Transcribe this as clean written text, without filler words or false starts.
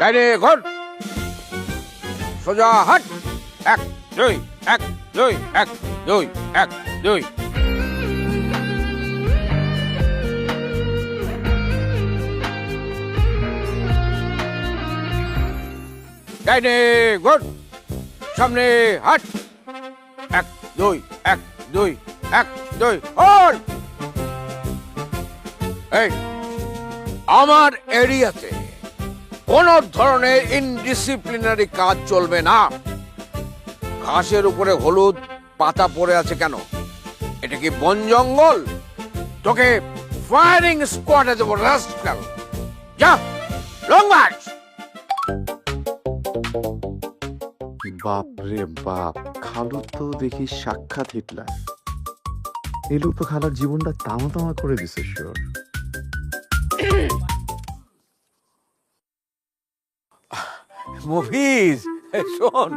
ডাইনে ঘর, সোজা হাট, 1 2 1 2 1 2 1 2। ডাইনে ঘর, সামনে হাট, 1 2 1 2 1 2 হল। এই আমার এরিয়াতে কোন ধরনের ইনডিসিপ্লিনারি কাজ চলবে না। ঘাসের উপরে হলুদ পাতা পড়ে আছে কেন? এটা কি বন জঙ্গল? তোকে ফায়ারিং স্কোয়াডে দেবো রাস্কাল। যা, লং মার্চ। বাপ রে বাপ, খালু তো দেখি সাক্ষাৎ হিটলার। এই লোক তো খালার জীবনটা তামা তামা করে দিছে শিওর। মুভিজ শোন,